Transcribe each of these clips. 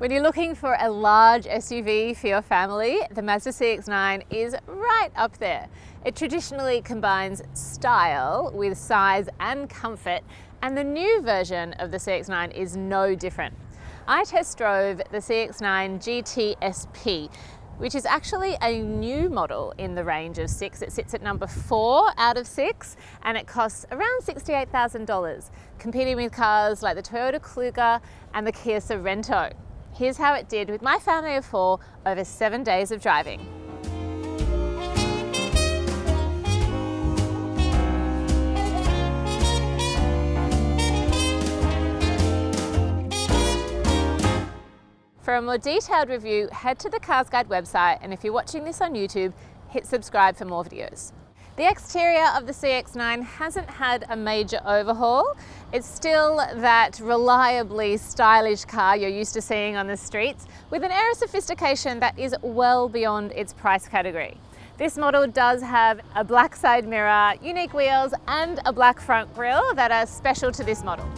When you're looking for a large SUV for your family, the Mazda CX-9 is right up there. It traditionally combines style with size and comfort, and the new version of the CX-9 is no different. I test drove the CX-9 GT SP, which is actually a new model in the range of 6. It sits at number 4 out of 6, and it costs around $68,000, competing with cars like the Toyota Kluger and the Kia Sorento. Here's how it did with my family of 4 over 7 days of driving. For a more detailed review, head to the CarsGuide website, and if you're watching this on YouTube, hit subscribe for more videos. The exterior of the CX-9 hasn't had a major overhaul. It's still that reliably stylish car you're used to seeing on the streets, with an air of sophistication that is well beyond its price category. This model does have a black side mirror, unique wheels, and a black front grille that are special to this model.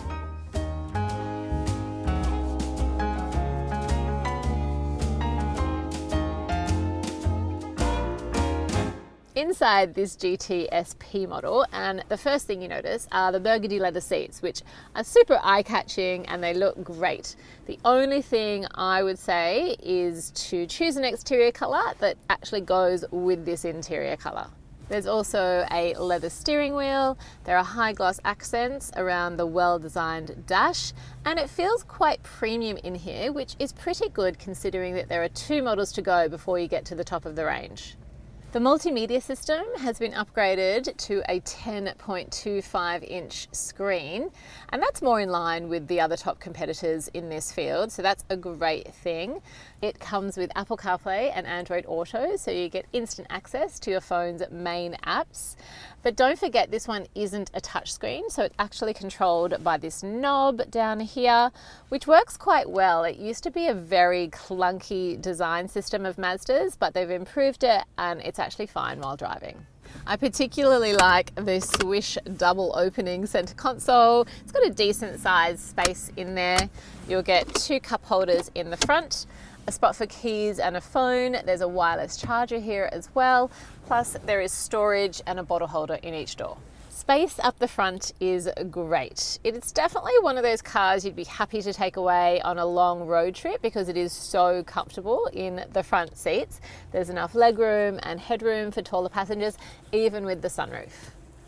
Inside this GT SP model, and the first thing you notice are the burgundy leather seats, which are super eye-catching and they look great. The only thing I would say is to choose an exterior colour that actually goes with this interior colour. There's also a leather steering wheel, there are high gloss accents around the well-designed dash, and it feels quite premium in here, which is pretty good considering that there are 2 models to go before you get to the top of the range. The multimedia system has been upgraded to a 10.25-inch screen, and that's more in line with the other top competitors in this field, so that's a great thing. It comes with Apple CarPlay and Android Auto, so you get instant access to your phone's main apps. But don't forget, this one isn't a touchscreen, so it's actually controlled by this knob down here, which works quite well. It used to be a very clunky design system of Mazda's, but they've improved it and it's actually fine while driving. I particularly like the Swish double opening center console. It's got a decent sized space in there. You'll get 2 cup holders in the front, a spot for keys and a phone. There's a wireless charger here as well. Plus there is storage and a bottle holder in each door. Space up the front is great. It's definitely one of those cars you'd be happy to take away on a long road trip because it is so comfortable in the front seats. There's enough legroom and headroom for taller passengers, even with the sunroof.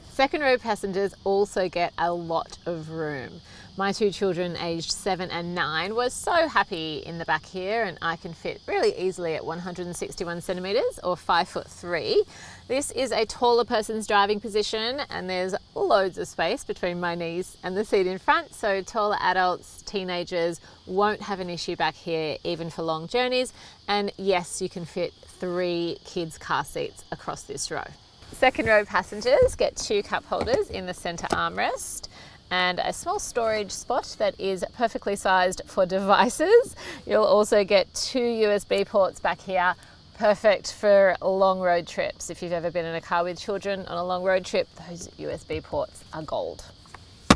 Second row passengers also get a lot of room. My 2 children aged 7 and 9 were so happy in the back here, and I can fit really easily at 161 centimeters or 5'3". This is a taller person's driving position, and there's loads of space between my knees and the seat in front, so taller adults, teenagers won't have an issue back here even for long journeys. And yes, you can fit 3 kids' car seats across this row. Second row passengers get 2 cup holders in the center armrest and a small storage spot that is perfectly sized for devices. You'll also get 2 USB ports back here, perfect for long road trips. If you've ever been in a car with children on a long road trip, those USB ports are gold.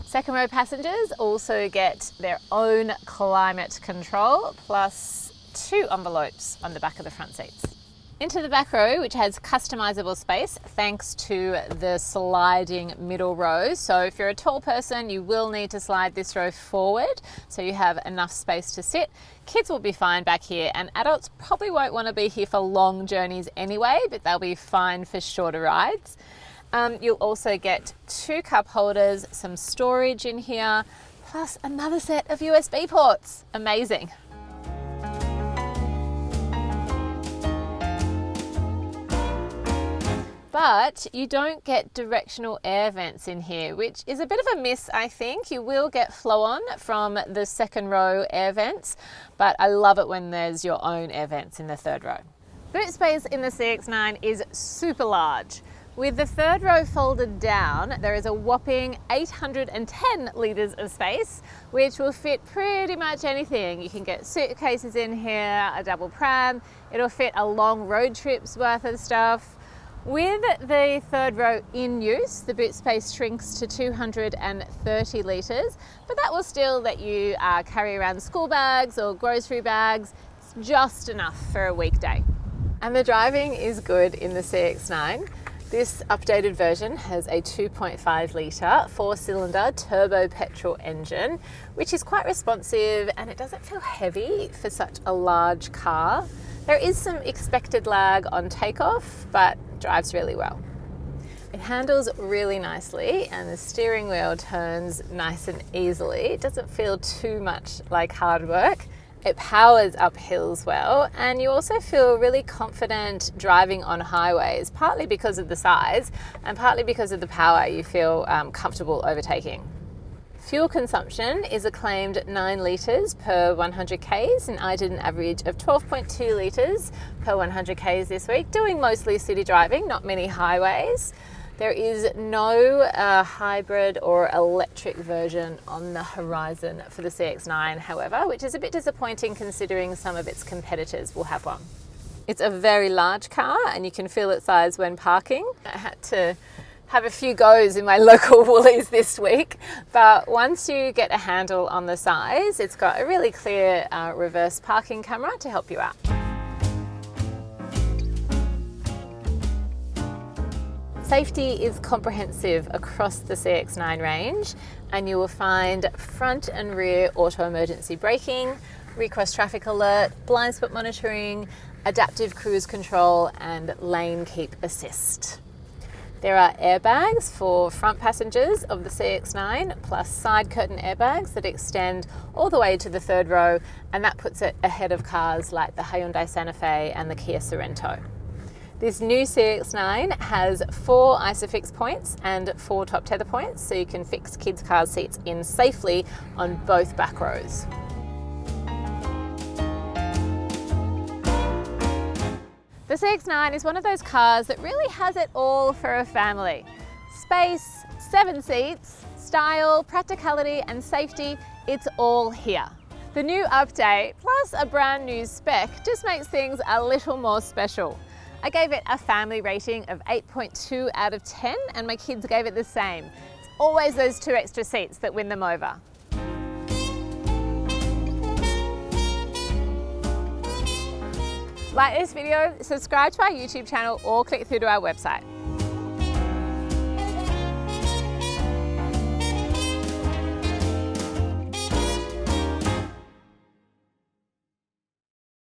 Second row passengers also get their own climate control, plus 2 envelopes on the back of the front seats. Into the back row, which has customizable space thanks to the sliding middle row. So if you're a tall person, you will need to slide this row forward so you have enough space to sit. Kids will be fine back here, and adults probably won't want to be here for long journeys anyway, but they'll be fine for shorter rides. You'll also get 2 cup holders, some storage in here, plus another set of USB ports. Amazing. But you don't get directional air vents in here, which is a bit of a miss, I think. You will get flow-on from the second row air vents, but I love it when there's your own air vents in the third row. Boot space in the CX-9 is super large. With the third row folded down, there is a whopping 810 litres of space, which will fit pretty much anything. You can get suitcases in here, a double pram. It'll fit a long road trip's worth of stuff. With the third row in use, the boot space shrinks to 230 litres, but that will still let you carry around school bags or grocery bags. It's just enough for a weekday. And the driving is good in the CX-9. This updated version has a 2.5 litre 4-cylinder turbo petrol engine, which is quite responsive and it doesn't feel heavy for such a large car. There is some expected lag on takeoff, but drives really well. It handles really nicely and the steering wheel turns nice and easily. It doesn't feel too much like hard work. It powers up hills well, and you also feel really confident driving on highways, partly because of the size and partly because of the power. You feel comfortable overtaking. Fuel consumption is a claimed 9 litres per 100 Ks, and I did an average of 12.2 litres per 100 Ks this week, doing mostly city driving, not many highways. There is no hybrid or electric version on the horizon for the CX-9, however, which is a bit disappointing considering some of its competitors will have one. It's a very large car and you can feel its size when parking. I had to have a few goes in my local Woolies this week, but once you get a handle on the size, it's got a really clear reverse parking camera to help you out. Safety is comprehensive across the CX-9 range, and you will find front and rear auto emergency braking, recross traffic alert, blind spot monitoring, adaptive cruise control, and lane keep assist. There are airbags for front passengers of the CX-9, plus side curtain airbags that extend all the way to the third row, and that puts it ahead of cars like the Hyundai Santa Fe and the Kia Sorento. This new CX-9 has 4 ISOFIX points and 4 top tether points, so you can fix kids' car seats in safely on both back rows. The CX-9 is one of those cars that really has it all for a family. Space, 7 seats, style, practicality and safety, it's all here. The new update, plus a brand new spec, just makes things a little more special. I gave it a family rating of 8.2 out of 10 and my kids gave it the same. It's always those 2 extra seats that win them over. Like this video, subscribe to our YouTube channel or click through to our website.